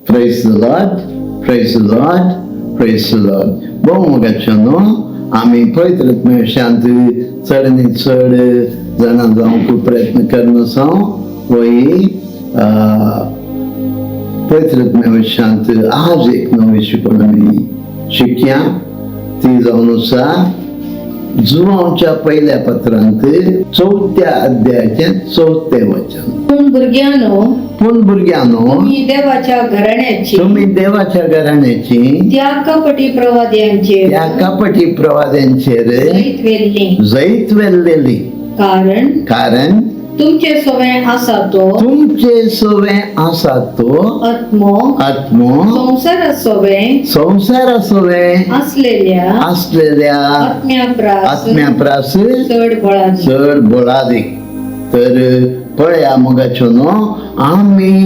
Praise the Lord, praise the Lord, praise the Lord. Bom mogachono, आम्ही पवित्र शांत चढ नी चढ जाणा जावंक प्रयत्न करनासा वही पवित्र शांत आज एक नवी शिकवण आमी शिकया ती जावन आसा जुवांच्या पहिल्या पत्रांत 4थ्या अध्यायाचे 4थे वचन. पूण भुरग्यानो तुम्ही देवाच्या घराण्याची त्या कपटी प्रवाद्यांचेर जैत वेल्लेली कारण तुमचे सवय आसा तो आत्मो संसारा सवय असलेल्या आत्म्याप्रास चढ बळादी. तर पळया मोगाचोनो आम्ही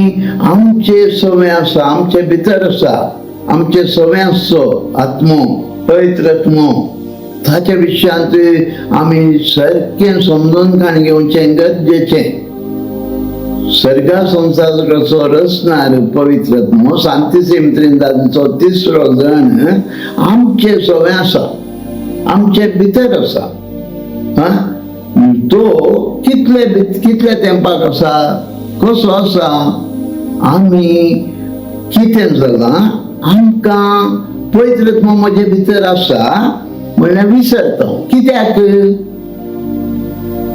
आमचे सवय आसा आमचे भितर आसा आमचे सवय आसो आत्मो पवित्र आत्मो ताच्या विशयांत आम्ही सारकें समजून काण घेवचें गरजेचें. सर्गा संसार कसो रचणार पवित्र आत्मो शांती सेमित्रिंदाचो तिसरो जण आमचे सवय आसा आमचे भितर आसा. तो कितले तेंपाक आसा कसो आसा आमी कितें जाला आमकां पवित्र आत्मो म्हजे भितर आसा म्हणल्यार विसरता.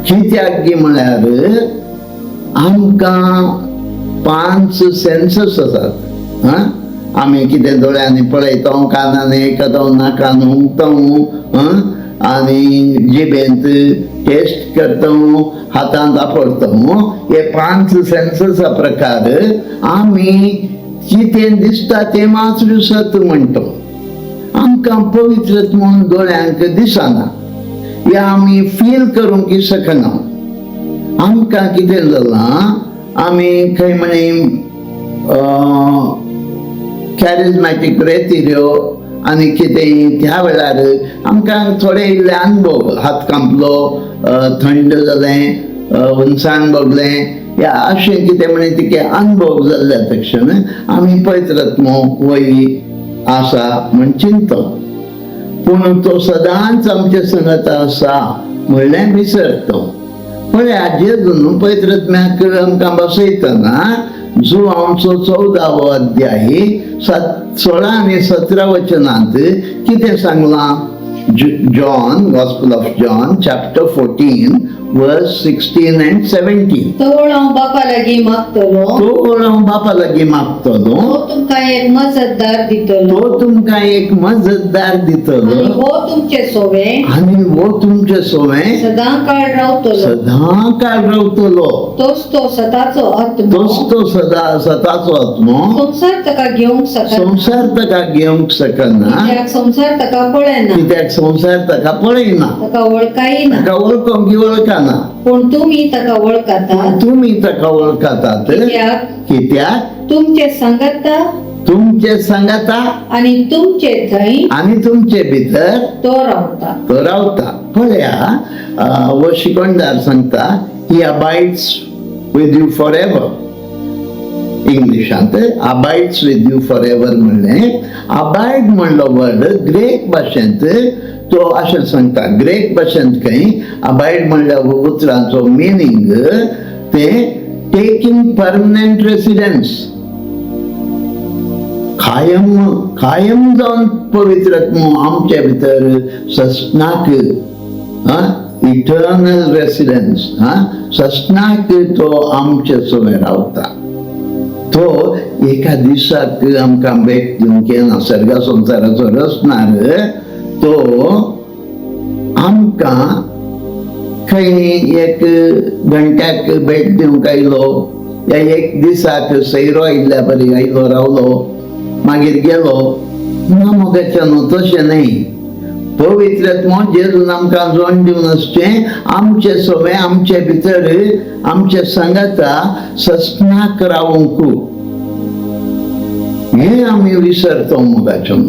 कित्याक गी म्हळ्यार आमकां 5 सेन्सस आसात. आमी कितें दोळ्यांनी पळयता कानांनी आयकता नाकान उमगता आनी जिबेंत टेस्ट करता हातांत आपडता. हे 5 सेन्ससा प्रकार आमी कितें दिसता तें मात्र सत म्हणटा. आमकां पवित्र म्हणून दोळ्यांक दिसना हे आमी फील करूंक शकना. आमकां कितें जालां आमी खंय म्हणी कॅरिझमॅटीक रेतिऱ्यो आनी कितें त्या वेळार आमकां थोडे इल्ले अनुभव हात कांपलो थंड जालें उंचान भोगलें या अशें कितें म्हणे तिके अनुभव जाल्ल्या तक्षण आमी पवित्र आत्मो वय आसा म्हण चिंतता. पूण तो सदांच आमचे संगत आसा म्हणलें विसरता. पळया जेजून पवित्र आत्म्याक आमकां बसयतना जुवांचो 14वो अध्याय 16 आनी 17 वचनांत कितें सांगलां. John, Gospel of John, chapter 14, verse 16 and 17. तो हांव बापा लागीं मागतलो. तो तुमकां एक मजतदार दितलो. आनी वो तुमचे सोवे सदांकाळ रावतलो. तोच तो सदाचो आत्मो संसार ताका घेवंक शकना. कित्याक संसार ताका पळयना ताका वळखना. पूण तुमी ताका वळखतात. कित्याक तुमचे संगता आनी तुमचे भितर तो रावता. पळया वो शिकवणदार सांगता ही abides with you for ever. इंग्लिशांत abides with you for ever म्हणलें. अबाइड म्हणलो वर्ड ग्रेक भाशेंत तो अशें सांगता. ग्रेक भाशेंत खंय अबाइड म्हणल्या उतरांचो मिनींग ते टेकिंग परमनंट रेसिडेंस. कायम जावन पवित्र आत्मो आमचे भितर सस्नाक इटर्नल रेसिडेंस सस्नाक तो आमचे सवय रावता. तो एका दिसाक आमकां भेट दिवंक येना. सर्गा संसाराचो रचणार तो आमकां खंय एक घंट्याक भेट दिवंक आयलो या एक दिसाक सैरो आयिल्ल्या बरी आयलो रावलो मागीर गेलो ना. मोगाचें तशें न्हय. पवित्र आत्मो जेजून आमकां जोड दिवन आसचें आमचे सवय आमचे भितर आमचे संगता सस्नाक रावंक हे आमी विसरता. मोगाचें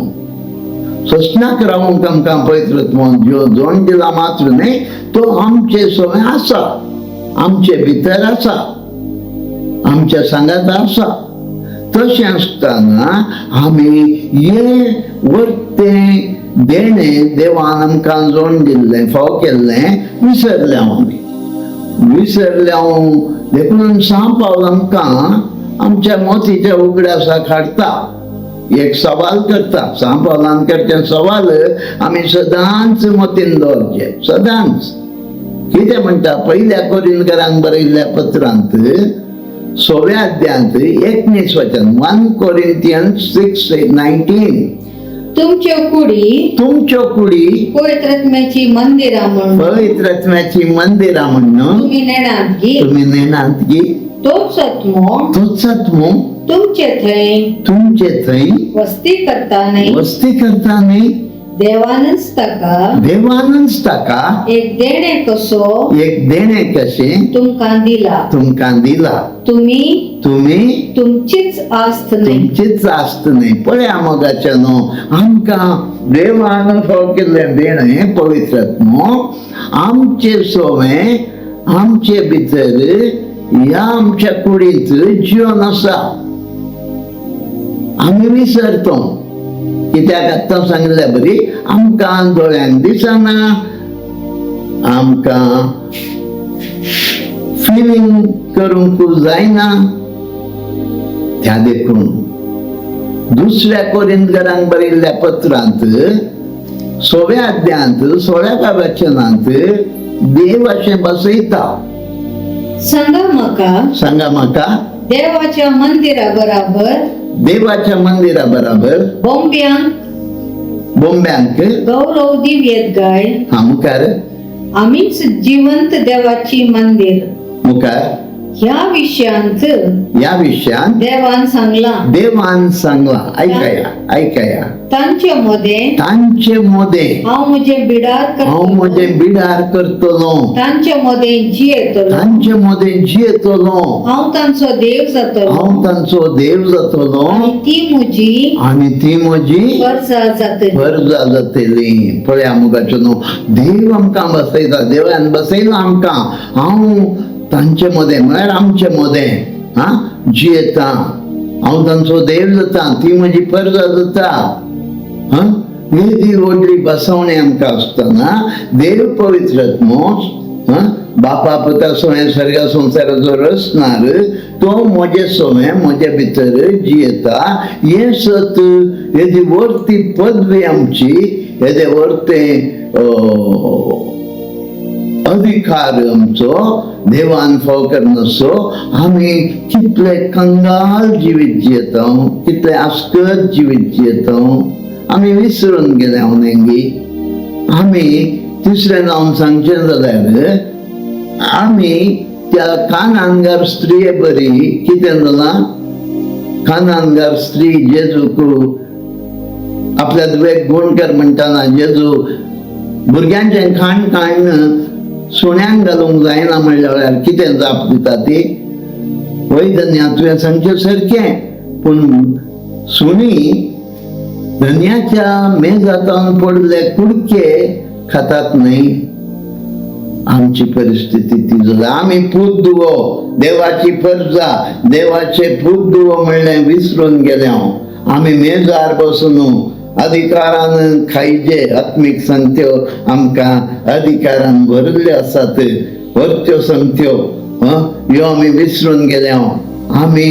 सस्नाक रावंक आमकां पवित्र आत्मो जोड दिला मात्र न्हय तो आमचे सवय आसा आमचे भितर आसा आमच्या संगत आसा. तशें आसतना आमी हे वर्ते देणे देवान आमकां जोड दिल्लें फाव केल्लें विसरल्या आमी देखून सांग पावल आमकां आमच्या मोतीच्या उगड्यासा काडटा एक सवाल करता सांग पावलान करचे सवाल आमी सदांच मोतीन दवरचे सदांच कितें म्हणटा पहिल्या कोरिंथकरांक बरयल्ल्या पत्रांत 6व्या अध्यायांत 19 वचन 1 Corinthians 6:19 तुमच्यो कुडी पवित्र आत्म्याची मंदिरां म्हणून तुम्ही नेणात घी तोच आत्मो तुमचे थंय वस्ती करता न्ही देवानच ताका एक देणे कशे तुमकां दिला तुम्ही तुमचीच आस्त न्ही पळया मोगाच्या न्हू आमकां देवान फाव केल्लें देणें पवित्र आत्मो आमचे सोवे आमचे भितर ह्या आमच्या कुडींत जीवन आसा आमी विसरतो कित्याक आतां सांगल्या बरी आमकां दोळ्यांक दिसना आमकां फिलिंग करूंक जायना त्या देखून दुसऱ्या कोरिंथकरांक बरयल्ल्या पत्रांत 6व्या अध्यायांत 16व्या वचनांत देव अशें बसयता सांगा म्हाका देवाच्या मंदिरा बराबर बोंब्यांक गौरव दिव्येत गाय मुखार आमीच जिवंत देवाची मंदिर मुखार ह्या विषयांत देवान सांगला ऐकाया तांचे मोदे हांव म्हजे बिडार करतलो तांचे मोदे जियेतलो हांव तांचो देव जातलो आनी ती म्हजी वर्जा जातली पळया मुगाच्यो न्हू देव आमकां बसयता देवान बसयला आमकां हांव तांचे मोदे म्हळ्यार आमचे मोदे जियेता हांव तांचो देव जाता ती म्हजी परजा जाता ही व्हडली बसवणी आमकां आसतना देव पवित्र आत्मो बापा पुता सोय सर्गा संसाराचो रचणार तो म्हजे सोय म्हजे भितर जियेता हे सत हेजी वर्ती पदवी आमची हेजे वर्ते अधिकार आमचो देवान फाव करनासो आमी कितले कंगाल जिवीत जियेता कितले आस्कत जिवीत जियेता आमी विसरून गेले उनेंगी आमी तिसरें जावन सांगचें जाल्यार आमी त्या कानानगार स्त्रिये बरी कितें जालां कानानगार स्त्री जेजूक आपल्या दुवेक गुणकर म्हणटाना जेजू भुरग्यांचें खाण सुण्यांक घालूंक जायना म्हणल्यार कितें जाप दिता ती वय धन्या तुवें सांगचें सारकें पूण सुणी धन्याच्या मेजांत पडले कुडके खातात न्ही आमची परिस्थिती ती जाल्या आमी पूत दुवो देवाची परजा देवाचे पूत दुवो म्हणलें विसरून गेले आमी मेजार बसून अधिकारान खायचे आत्मीक संगत्यो आमकां अधिकारान भरिल्ल्यो आसात वर्त्यो संगत्यो ह्यो आमी विसरून गेले आमी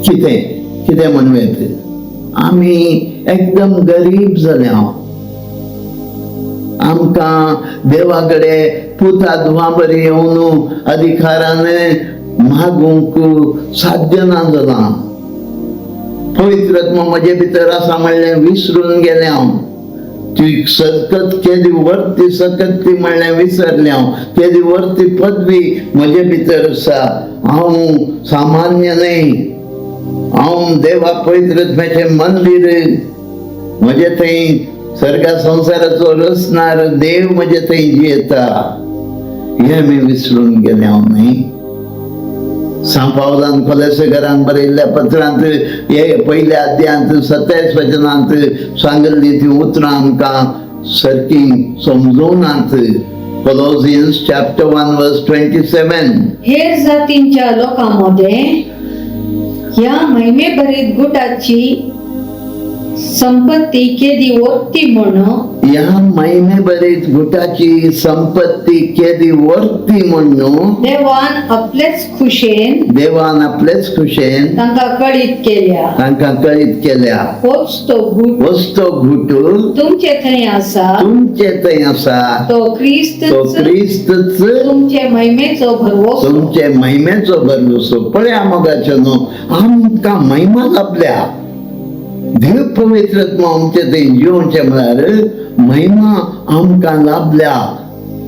कितें म्हणवेत आमी एकदम गरीब जाले आमकां देवा कडेन पुता धुवा बरी येवन अधिकारान मागूंक साध्य ना जालां पवित्र आत्मा म्हजे भितर आसा म्हणलें विसरून गेलें हांव ती सकत केदी वर्ती सकत ती म्हणलें विसरलें हांव केदी वर्ती पदवी म्हजे भितर आसा हांव सामान्य न्ही हांव देवा पवित्र आत्म्याचें मंदिर म्हजे थंय सर्गा संसाराचो रचणार देव म्हजे थंय जियेता हे आमी विसरून गेले हांव न्ही सांपावलान कोलेसेकरांक बरयल्ल्या पत्रांत हे पयल्या अध्यायांत 27 वचनांत सांगल्ली ती उतरां आमकां सारकी समजूनात Colossians chapter 1 verse 27. हेर जातींच्या लोकांमध्ये या महिमेभरीत गुटाची संपत्ती केदी वर्ती म्हणून या महिमे बरेच गुटाची संपत्ती केली वर्ती म्हणून देवान आपलेच खुशेन देवान आपलेच खुशेन तांका कळीत केल्या. तांकां कळीत केल्या. होच तो गुट वस्तो घुटून तुमचे थंय आसा, तुमचे थंय आसा, तो तो क्रिस्तच क्रिस्तच तुमचे महिमेचो भरवोसो. तुमचे महिमेचो भरवसो. पळया मोगाचे न्हू, आमकां महिमा लाभल्या. देव पवित्रत्मा आमचे थंय जिवचे म्हळ्यार महिमा आमकां लाभल्या.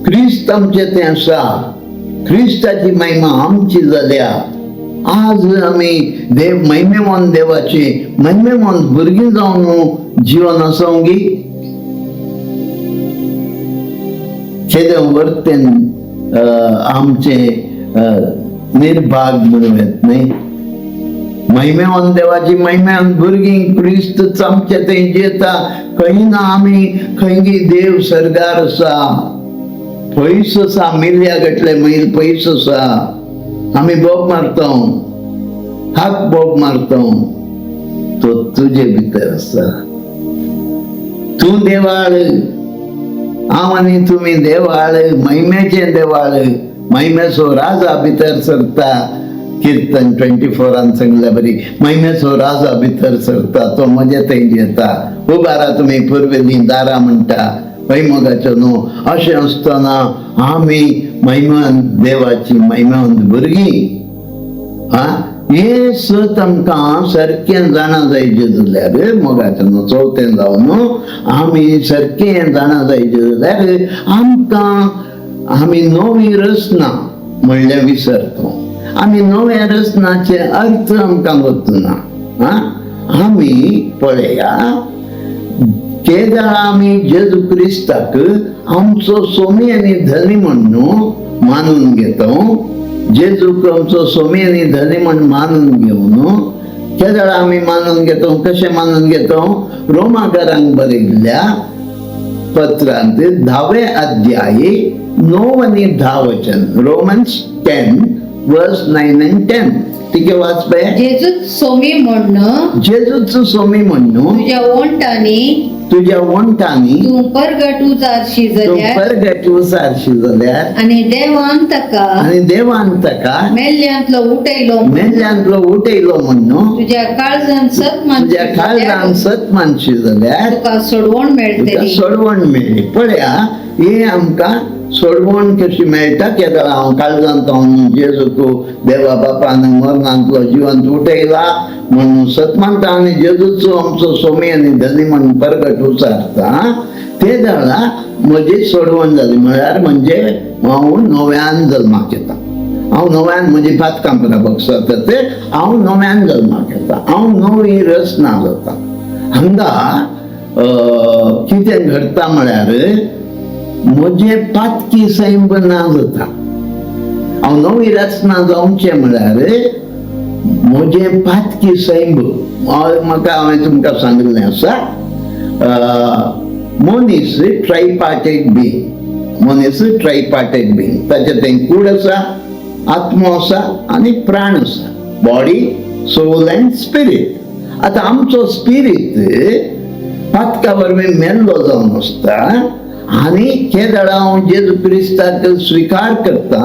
क्रिस्त आमचे थंय आसा, क्रिस्ताची महिमा आमची जाल्या. आज आमी देव महिमेवान देवाची महिमेवान भुरगीं जावन जीवन आसोंगी. केदें वर्तेन आमचे निर्भाग म्हणून येत न्ही. महिमेवान देवाची महिमेवान भुरगीं क्रिस्त आमचे थंय जेता. खंय ना आमी खंयगी देव सर्गार आसा, पयस आसा, मिल्या गटले मैल पयस आसा. आमी बोब मारता, हाक बोब मारता, तो तुजे भितर आसा. तूं देवाळ, हांव आनी तुमी देवाळ, महिमेचे देवाळ, महिमेचो राजा भितर सरता. कीर्तन 24 सांगल्या बरी, महिमेचो राजा भितर सरता, तो मजे थंय येता. उबारा तुमी पुर्वेली दारा म्हणटा. हय मोगाचो न्हू. अशें आसतना आमी महिमान देवाची महिमान भुरगीं. हे सत आमकां सारकें जाणा जायचें जाल्यार मोगाचो न्हू. चवथें जावन आमी सारकें जाणा जायचें जाल्यार आमी नवी रचना म्हणल्यार विसरता. आमी नव्या रचनाचे अर्थ आमकां वचना. आमी पळया, केदां आमी जेजू क्रिस्ताक आमचो सोमी आनी धनी म्हणून मानून घेता. जेजूक आमचो सोमी आनी धनी म्हणून मानून घेवन केदां आमी मानून घेता. कशें मानून घेता? रोमाकारांक बरयल्ल्या पत्रांत 10वे अध्याय 9 आनी 10 वचन. Romans 10 verse 9 and 10. तिके वाचपे. जेजूच सोमी म्हणून जेजूच सोमी म्हणून तुझ्या वंटांनी तू परगट उजारशी जाल्यार परगटू सारशी जाल्यार आणि देवान ताका मेल्ल्यांतलो उठयलो म्हणून तुझ्या काळजान सतमानशी जाल्यार तुका सोडवण मेळटली. पळया, हे आमकां सोडवण कशी मेळटा. केदां हांव काळजांत जेजूक देवा बापान मरणांतलो जिवंत उठयला म्हणून सतमानता आनी जेजूचो आमचो सोमी आनी धनी म्हणून परगट उचारता. ते जाणा म्हजी सोडवण जाली. म्हळ्यार म्हणजे हांव नव्यान जल्माक येता. हांव नव्यान म्हजी पातकां करपाक जाता ते हांव नव्यान जल्माक येता. हांव नवी रचना जाता. हांगा कितें घडटा म्हळ्यार म्हजे पातकी सैम ना जाता. हांव नवी रचना जावचें म्हळ्यार म्हजे पातकी सैम म्हाका हांवें तुमकां सांगिल्लें आसा. मनीस ट्रायपार्टीक बींग. ताचे थंय कूड आसा, आत्मो आसा आनी प्राण आसा. Body, soul and spirit. आतां आमचो स्पिरीट पातका वरवीं मेल्लो जावन आसता. आनी केदां हांव जेजू क्रिस्ताक स्विकार करता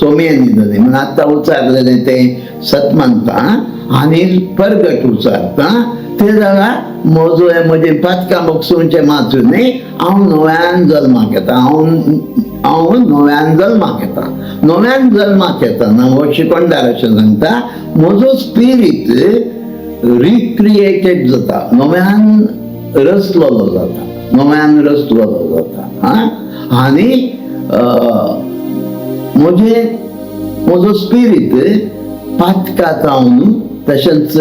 सोमी आनी धनी म्हणून आतां उचारलेलें तें सतमानता आनी परगट उचारता. ते जाल्यार म्हजे पातकां बगसूंचे मातून न्ही, हांव नव्यान जल्माक येता. हांव नव्यान जल्माक येता. नव्यान जल्माक येताना हो शिकोंडार अशें सांगता, म्हजो स्पिरीट रिक्रिएटेड जाता, नव्यान रचलेलो जाता. आनी म्हजो स्पिरीट पातका जावन तशेंच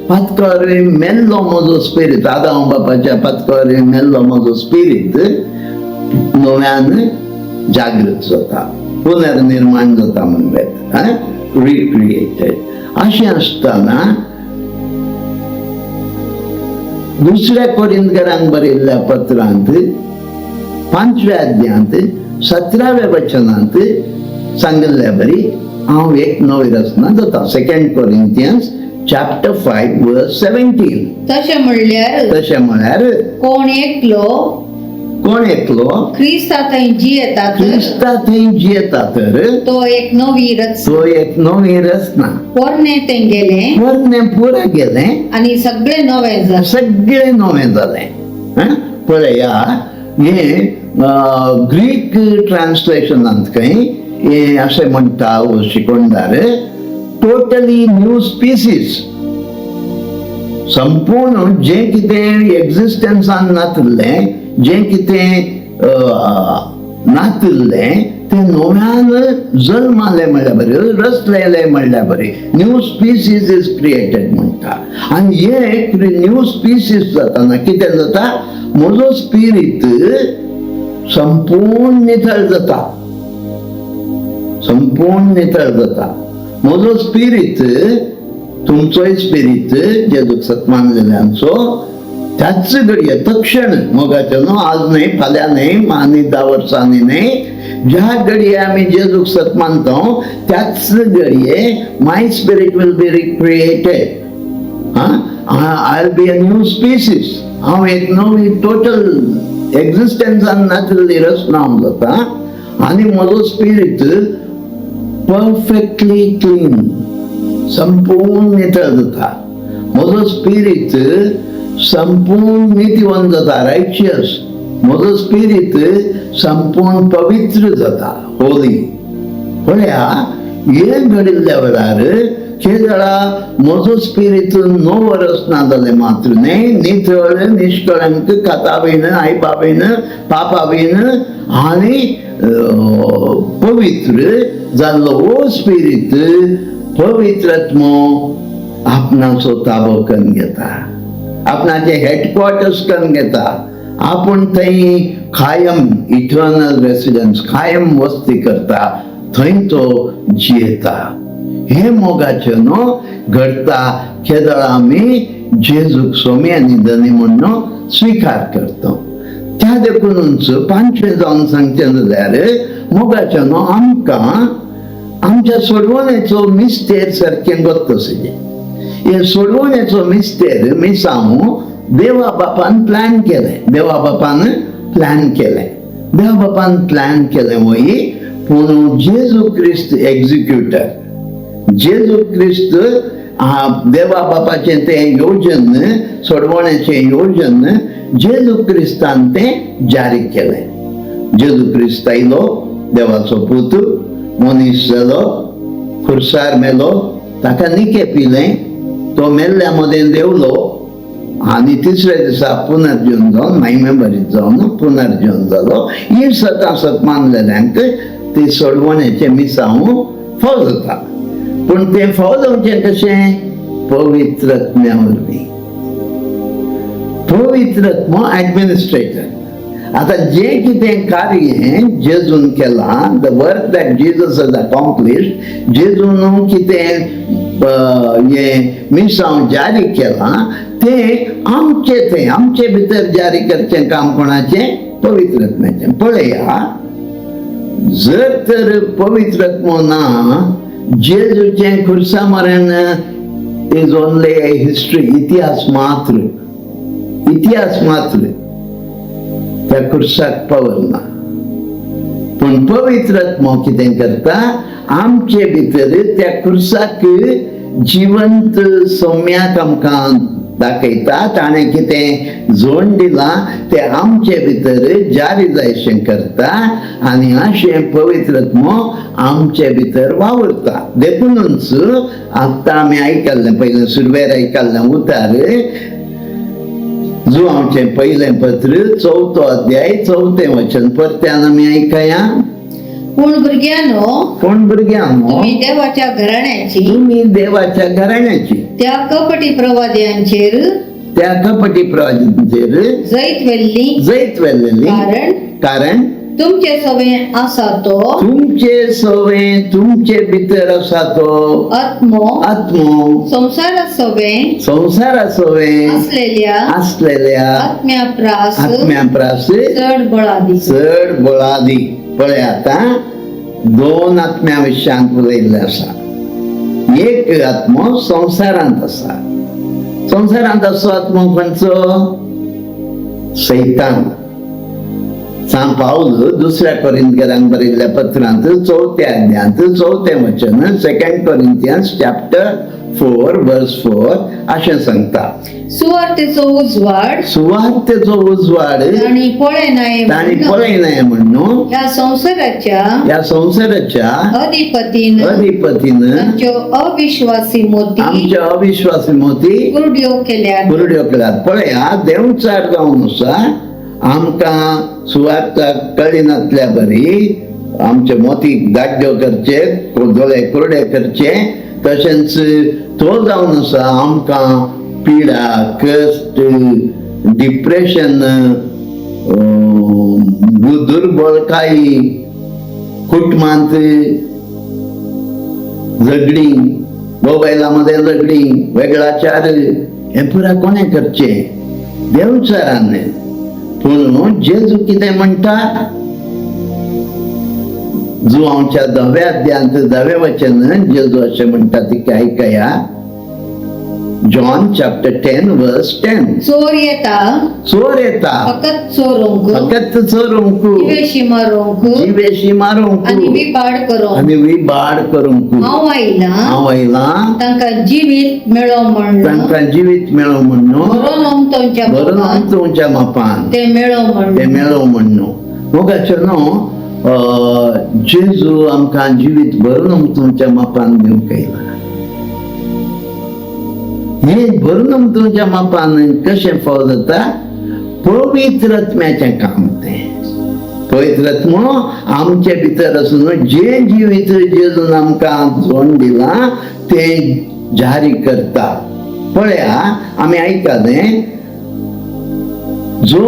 पातकार मेल्लो म्हजो स्पिरीट. आदाम बापाच्या पातकार मेल्लो म्हजो स्पिरीट नव्यान जागृत जाता, पुनर्निर्माण जाता म्हणून रिक्रिएटेड. अशें आसतना दुसऱ्या कोरिंथकारांक बरयल्ल्या पत्रांत 5व्या अध्यायांत 17व्या वचनांत सांगिल्ल्या बरी हांव एक नवी रचना जाता. 2 Corinthians chapter 5 verse 17. तशें म्हणल्यार तशें म्हळ्यार कोण एकलो कोण एकलो ख्रिस्ता थंय जियेता तर क्रिस्ता थंय जियेता तर तो एक नवी रचना. तो एक नवी रचना. पोरणे तें गेलें पोरणे पुरा गेलें आनी सगळें नवें जालें. सगळे नवें जालें. पळया हे ग्रीक ट्रान्सलेशनांत खंय हे अशें म्हणटा शिकोंडार टोटली न्यू स्पिसीस. संपूर्ण जें कितें एक्झिस्टन्सान नातिल्लें जें कितें नातिल्लें तें नव्यान जल्मालें म्हणल्यार बरें रचलेलें म्हणल्यार बरें न्यू स्पिसीस इज क्रिएटेड म्हणटा. आनी हे न्यू स्पिसीस जाताना कितें जाता म्हजो स्पिरीट संपूर्ण नितळ जाता. संपूर्ण नितळ जाता. म्हजो स्पिरीट तुमचोय स्पिरीट जेजूक सत्मान जाल्यांचो त्याच घडये तक्षण मोगाचे न्हू आज न्हय फाल्यां न्हय आनी 10 वर्सांनी न्हय ज्या घडये आमी जेजूक सत मानता त्याच घडये my spirit will be recreated. I will be a new species. हांव एक नवी टोटल एक्झिस्टन्सान नातिल्ली रचना हांव जाता आनी म्हजो स्पिरीट परफेक्टली क्लीन संपूर्ण नितळ जाता. म्हजो स्पिरीट संपूर्ण नितीवन जाता रायचियस. म्हजो स्पिरीट संपूर्ण पवित्र जाता होली. पळया हे घडिल्ल्या वेळार केदळा म्हजो स्पिरीट नवो रचना जालें मात्र न्हय नितळ निश्कळंक काताबीन आयबाबीन पापाबीन आनी पवित्र जाल्लो हो स्पिरीट पवित्रत्म आपणाचो ताबो करून घेता. आपणाचे हेडक्वॉर्टर्स करून घेता. आपूण थंय कायम इटर्नल रेसिडेंस कायम वस्ती करता. थंय तो जियेता. हे मोगाचे न्हू घडता केदळ आमी जेजूक सोमी आनी धनी म्हणून स्वीकार करता. त्या देखूनच 5वें जावन सांगचें जाल्यार मोगाचे न्हू आमकां आमच्या सोडवणेचो मिस्टेर सारकें गोत्तशें. हे सोडवणेचो मिस्टेर मिसांव देवा बापान प्लॅन केलें. देवा बापान प्लॅन केलें. देवा बापान प्लॅन केलें वय पूण जेजू क्रिस्त एक्झिक्युटर. जेजू क्रिस्त देवा बापाचें तें योजन सोडवण्याचें योजन जेजू क्रिस्तान तें जारी केलें. जेजू क्रिस्त आयलो देवाचो पूत मनीस जालो खुर्सार मेलो ताका निके पिलें तो मेल्ल्या मदें देवलो आनी तिसऱ्या दिसा पुनर्जीवन जावन महिमे भरीत जावन पुनर्जीवन जालो. ही सत मानलेल्यांक ती सोडवण्याचें मिसांव फळ जाता. पूण तें फळ जावचें कशें पवित्रत्म्या वरवीं. पवित्रत्म एडमिनिस्ट्रेटर. आता जें कितें कार्य जेजून केलां the work that Jesus has accomplished जेजून कितें हे मिसांव जारी केलां तें आमचे भितर जारी करचें काम कोणाचें पवित्रत्म्याचें. पळया जर तर पवित्रत्म ना जेजूचें खुर्सा मरण इज ओनली ए हिस्ट्री. इतिहास मात्र त्या खुर्साक पावर ना. पूण पवित्रत्म कितें करता आमचे भितर त्या खुर्साक जिवंत सौम्याक आमकां दाखयता. ताणें कितें जोड दिलां तें आमचे भितर जारी जायशें करता आनी अशें पवित्रत्म आमचे भितर वावरता. देखूनच आतां आमी आयकल्लें पयलें सुरवेर आयकल्लें उतार जुआंवचें पयलें पत्र 4थो अध्याय 4थें वचन परत्यान आमी आयकया. पूण भुरग्यांनो तुम्ही देवाच्या घराण्याची त्या कपटी प्रवाद्यांचेर जैत वेल्लेली कारण तुमचे सवें तुमचे भितर आसा तो आत्मो संसारा सवें असलेल्या आत्म्या प्रास चड बळादी पळय आता दोन आत्म्या विशयांत उलयल्ले आसा. एक आत्मो संसारांत आसा. संसारांत असो आत्मो खंयचो? सैतान. सांत पाऊल दुसऱ्या कोरिंथियरांक बरयल्ल्या पत्रांत 4थ्या अध्यायांत 4थें वचन 2 Corinthians chapter 4 verse 4 अशें सांगता. सुवार्तेचो उजवाड सुवार्तेचो उजवाड ताणी पळयनाय ताणी पळयनाय म्हणून ह्या संसाराच्या अधिपतीन आमच्यो अविश्वासी मोती आमच्या अविश्वासी मोती कुरड्यो केल्यात. पळया देवचार जावन आसा. आमकां सुवार्ता कळ्ळी नासल्या बरी आमचे मोतीक दाड्ड्यो करचे, दोळे कुरडे करचे. तशेंच तो जावन आसा आमकां पिडा, कश्ट, डिप्रेशन, दुर्बळकाई, कुटुंबांत झगडी, मोबायलामध्ये झगडी, वेगळाचार, हे पुरा कोणे करचे? देवचारान. पूण जेजू कितें म्हणटा? जुआंच्या 10व्या अध्यायांत 10वें वचन जेजू अशें म्हणटा ती आयकया. John chapter 10 verse 10. चोर येता फकत चोरूंक जिवेशी मारूंक आनी विबाड करूंक. हांव आयला तांकां जिवीत मेळो म्हणून बरोवन तुमच्या मापान ते मेळो म्हणून. मोगाचो न्हू, जेजू आमकां जिवीत भरून तुमच्या मापान दिवंक येयला. हे भरून तुमच्या मापान कशें फाव जाता? पवित्र आत्म्याचें काम तें. पवित्र आत्मो आमचे भितर आसून जे जिवीत जेजून आमकां जोड दिलां तें जारी करता. पळया आमी आयकलें, जो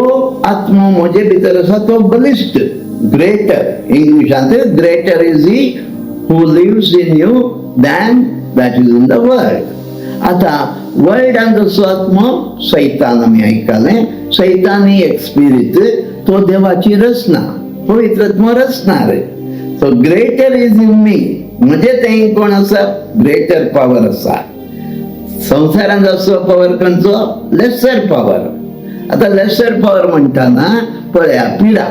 आत्मो म्हजे भितर आसा तो बलिश्ट, ग्रेटर. इंग्लिशांत greater is he who lives in you than that is in the world. आता वर्ल्डांत असो आत्मो सैतान आमी आयकलें. सैतान ही एक स्पिरीट, तो देवाची रचना, पवित्र आत्मो रचणार. सो ग्रेटर इज इन मी. म्हणजे तें कोण आसा? ग्रेटर पॉवर आसा. संसारांत असो पॉवर खंयचो? Lesser power. आता लेसर पॉवर म्हणटाना पळया, पिडा,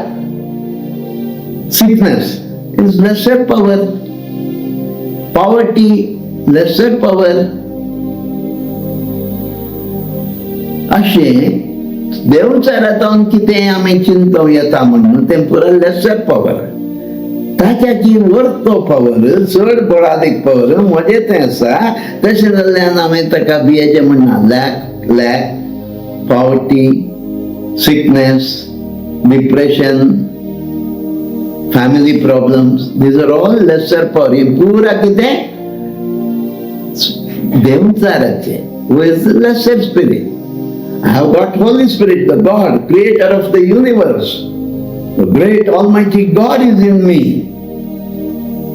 sickness is lesser power. Poverty lesser power. अशें देवचारांतून कितें आमी चिंतूंक येता म्हणून तें पुरो लेसर पॉवर. ताच्याची वर्तो पॉवर, चड बळादीक पॉवर म्हजे तें आसा. तशें जाल्ल्यान आमी ताका बियेचें म्हणना. Lack, poverty, sickness, depression, family problems, these are all lesser power. ही पुरा कितें? देवचाराचें. Who is the lesser spirit. I have got Holy Spirit, the God, creator of the universe. The great almighty God is in me.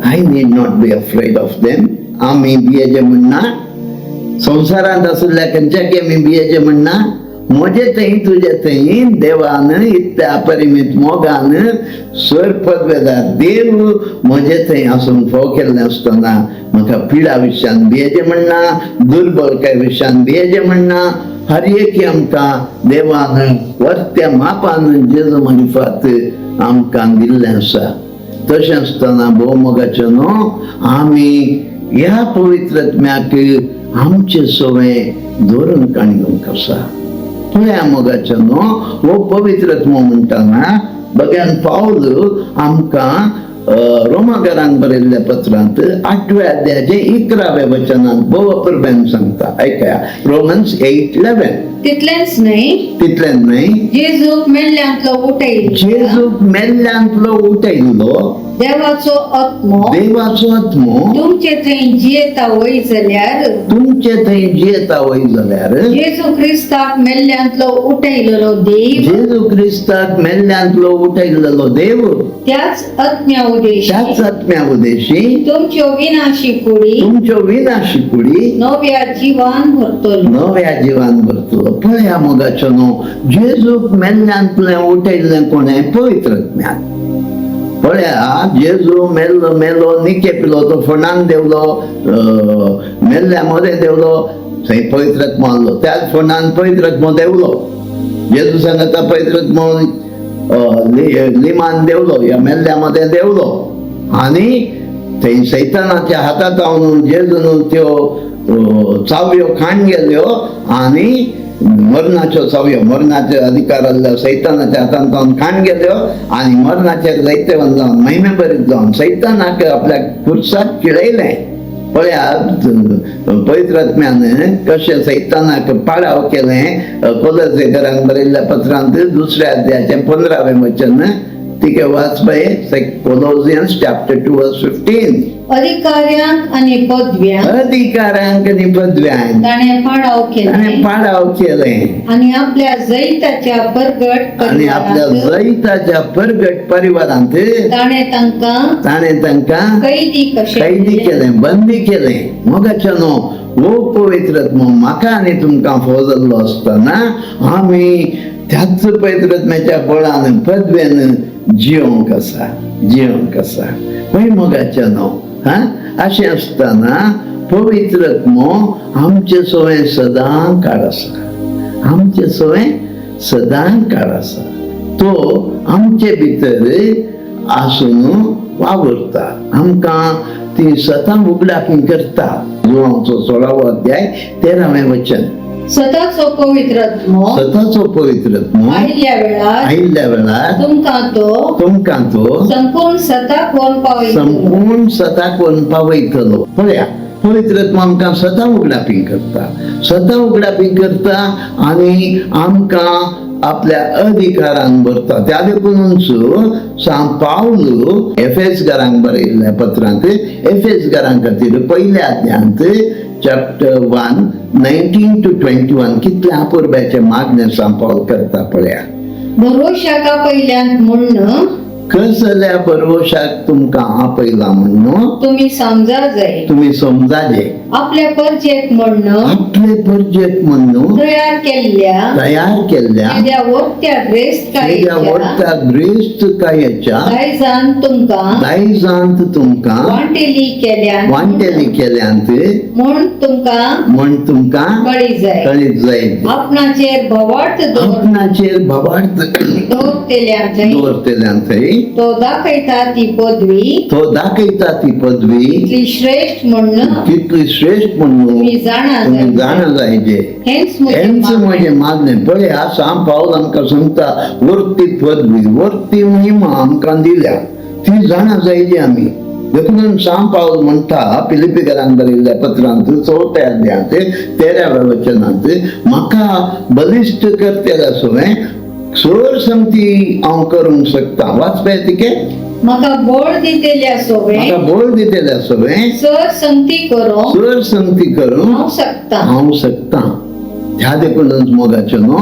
I need not be afraid of them. आमी बियेचे म्हणना. संसारांत आसल्या खंयच्याक आमी बियेचे म्हणना. म्हजे थंय तुजे थंय देवान इतल्या अपरिमीत मोगान सर पदवेदार देव म्हजे थंय आसून फोव केल्लें आसतना म्हाका पिडा विशयान बियेचे म्हणना, दुर्बळकाय विशयान बियेचे म्हणना. हर एक आमकां देवान वर्त्या मापान जेजू मार्फत आमकां दिल्लें आसा. तशें आसतना भोव मोगाचो न्हू, आमी ह्या पवित्र आत्म्याक आमचे सवय धरून काणयोंक आसा. पळया मोगाचो न्हू, हो पवित्र आत्मो म्हणटाना भगवान पाऊल आमकां रोमाकारांक बरयल्ल्या पत्रांत 8व्या अध्यायाचे 11वें वचनांत भोव अपुरब्यान सांगता. आयकया. रोमन्स 8:11. तितलेंच न्हय, जेजूक मेल्ल्यांतलो उठयल्लो देवाचो आत्मो तुमचे थंय जियेता वय जाल्यार जेजू क्रिस्ताक मेल्ल्यांतलो उठयल्लो देव त्याच आत्म्या उदेशी तुमच्यो विनाशी कुडी नव्या जिवान भरतलो. पळया मोगाचो न्हू, जेजूक मेल्ल्यांतलें उठयल्लें कोणें? पवित्र आत्म्यान. पळया जेजू मेल्लो मेलो निके पिलो तो फोंडान देवलो मेल्ल्या मध्ये देवलो थंय पवित्र आत्मो आहलो त्याच फोंडान पवित्र आत्मो देवलो जेजू सांगता पवित्र आत्मो लिमान देवलो या मेल्ल्या मध्ये देवलो आणि थंय सैतानाच्या हातात हांव जेजून त्यो चावयो खाण गेल्यो आणि मरणाच्यो चावयो मरणाचे अधिकार आसल्या सैतानाच्या हातान जावन खाण गेल्यो आणि मरणाचेर जायतेवन जावन महिमे बरीत जावन सैतानाक आपल्या खुर्साक चिडयलें पळया पवित्र आत्म्यान कशें सैतानाक पाडाव केलें कोलोसे घरांत बरयल्ल्या पत्रांत 2 अध्यायाचें 15वें वचन तिके वाच पळय कोलोसियन्स चॅप्टर 2 वर्स 15 अधिकाऱ्यांक आणि पदव्यांक अधिकारांक आणि पदव्यांक ताणे पाडाव ताणें केले पाडाव केलें आणि आपल्या जैताच्या परगट आणि आपल्या जैताच्या परगट परिवारांत ताणें तांकां कैदी कशे कैदी केलें बंदी केलें मोगाच्या न्हू वो पवित्र आत्मो म्हाका आनी तुमकां फोजल्लो आसतना आमी त्याच पवित्र आत्म्याच्या बळान पदवेन जिवंक आसा पळय मोगाच्या न्हू अशें आसतना पवित्र आत्मो आमचे सवय सदां काळ आसा तो आमचे भितर आसून वावरता आमकां ती सदां उगडापी करता जुवांचो 16वो अध्याय 13वें वचन सदाचो पवित्र आत्मो आयिल्ल्या वेळार तुमकां तो संपूर्ण सदाक वनपा वयतलो पळया पवित्र आत्मा आमकां सदां उगडापी करता आनी आमकां आपल्या अधिकारान भरता त्या देखूनच सांत पावल एफेसकारांक बरयल्ल्या पत्रांत एफेसकारां खातीर पयल्या अध्यायांत चॅप्टर 1 19 to 21 कितल्या पुरब्याचे मागणे सांत पावल करता पळया भरोशाका पयल्यांत म्हणून कसल्या भरोशाक तुमकां आपयला म्हणून तुम्ही समजाजे आपल्या परजेक म्हणून तयार केल्ल्या त्या ग्रेस्त कायेच्या दायजांत तुमकां वांटेली केल्यांत म्हण तुमकां कळीत जाय आपणाचेर भवार्थ दवरतेल्यांत तो दाखयता ती पदवी कितली श्रेष्ठ म्हणून तुम्ही जाणा जायचे हेंच म्हजे मागणे पळया सांत पावल आमकां सांगता वर्ती महिमा आमकां दिल्या ती जाणा जायची आमी देखून सांत पावल म्हणटा फिलिपिकारांक बरयल्ल्या पत्रांत 4 अध्यायांत 13व्या वचनांत म्हाका बलिश्ट करतेल्या सवय सोर संगती हांव करूंक शकता वाचपय तिके म्हाका बोळ दितेल्या सवय सर संगती करूंक हांव शकता ह्या देखूनच मोगाचें न्हू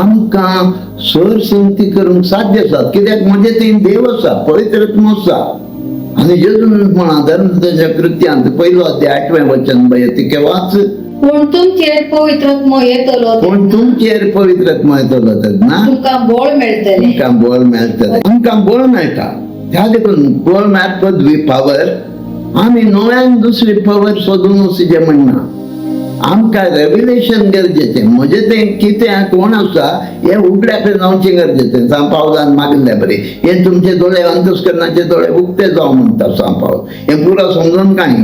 आमकां सर संगती करूंक साध्य आसा कित्याक म्हणजे थंय देव आसा पवित्र आत्मो आसा आनी जेजून म्हणा धर्मच्या कृत्यांत 1 अध्याय 8वें वचन बय तिके वाच पूण तुमचेर पवित्र आत्मो येतलो तेन्ना तुमकां बळ मेळटा त्या देखून बळ मेळप पदवी पावर आमी नव्यान दुसरी पावर सोदून वचचें म्हणना आमकां रेव्हिलेशन गरजेचें म्हणजे तें कितें कोण आसा हें उगड्याक जावचें गरजेचें सांत पावलान मागलें बरें हे तुमचे दोळे अंतस्करणाचे दोळे उक्ते जावं म्हणटा सांत पावल हें पुरो समजून कांय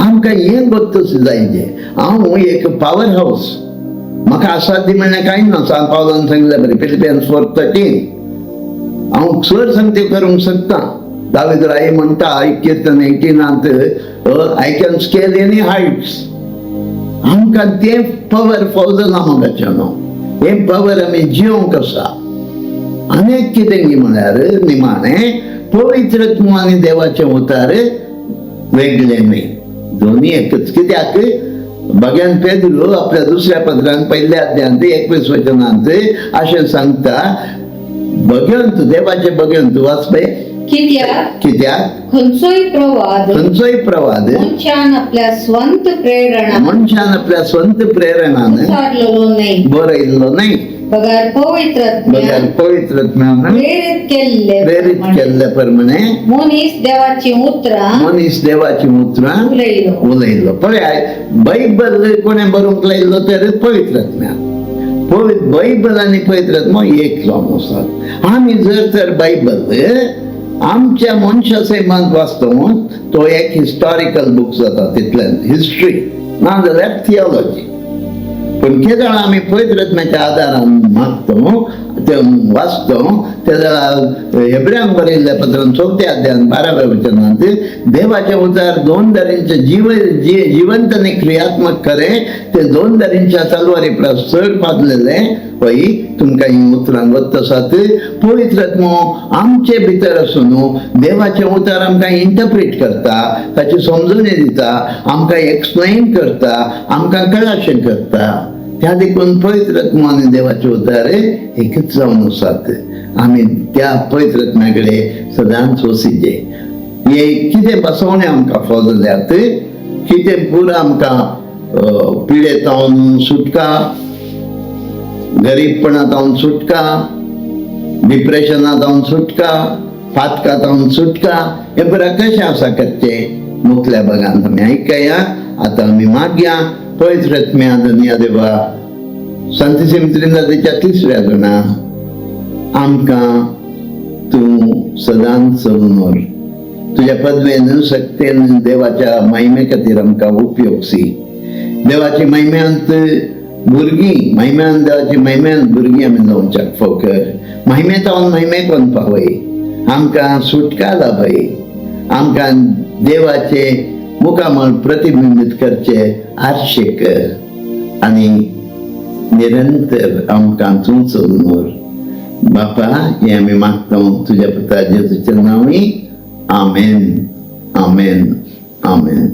आमकां हें गोत्तस जायचें हांव एक पावर हावस म्हाका असाध्य म्हणलें कांय ना सांत पावलान सांगलें बरें फिलिपियन्स 4:13 हांव सर संगती करूंक शकता दावीद राय म्हणटा कीर्तन 18 I can scale any heights आमकां तें पावर फौजला मोगाचें न्हू हें पावर आमी जिवंक आसा आनीक कितें म्हळ्यार निमाणें पवित्र आत्मो आनी देवाचें उतार वेगळे न्ही दोन्ही एकच कित्याक भगवान पेद्रू आपल्या 2 पत्रांत 1 अध्यायांत 21 वचनांत अशें सांगता भगवंत देवाचे भगवंत वाचपय कित्याक खंयचोय प्रवाद मनशान आपल्या स्वंत प्रेरणान बरयल्लो न्ही बघार बघार पवित्रात्म्यान पवित्रत्म्यान प्रेरित केल्ले प्रेरित केल्ल्या प्रमाणे मनीस देवाची उतरां मनीस देवाची उतरां उलयलो उलयलो पळय बायबल कोणे बरोवंक लायिल्लो तर पवित्रत्म्यान बायबल आनी पवित्रत्मा एक जावन आसात आमी जर तर बायबल आमच्या मनशा सैमांत वाचतो तो एक हिस्टॉरिकल बुक जाता तितल्यान हिस्ट्री ना जाल्यार थियोलॉजी पण केदळ आमी पवित्रत्म्याच्या आदारान मागतो ते वाचतो त्या हेब्र्यांक बरयल्ल्या पत्रान 4थ्या अध्यायान 12व्या वचनांत देवाचे उतार 2 धारींचे जिवंत आनी क्रियात्मक करे ते 2 धारींच्या तलवारी चड पातलेले पळय तुमकां ही उतरां वत आसात पवित्रत्मो आमचे भितर आसून देवाचे उतार आमकां इंटरप्रीट करता ताची समजूनी दिता आमकां एक्सप्लेन करता आमकां कळाशें करता त्या देखून पवित्रत्म आनी देवाचे उतार एकच जावन आसात आमी त्या पवित्रत्म्याकडे सदांच वसिजे हे कितें बसवणे आमकां फोजल्यात कितें पुरो आमकां पिडेतावन सुटका गरीबपणांतावन सुटका डिप्रेशनांतावन सुटका पातकांतावन सुटका हे पुरा कशें आसा करचें मुखल्या भागांत आमी आयकया आतां आमी मागया पवित्रत्म्या धन्य देवा संतसिम त्रिनाथाच्या 3ऱ्या गणा आमकां तूं सदांच चलून व्हर तुज्या पदवेन शक्तीन देवाच्या महिमे खातीर आमकां उपयोगसी देवाची महिम्यांत भुरगीं महिम्यान देवाची महिम्यान भुरगीं आमी जावच्याक फोकर महिमेतावन महिमेक पावय आमकां सुटका लाभय आमकां देवाचे मुखामळ प्रतिबिंबीत करचे आरशे कर आनी निरंतर आमकां तूं चलून व्हर बापा हे आमी मागता तुज्या पुता जेजूच्या नांवांनी आमेन आमेन आमेन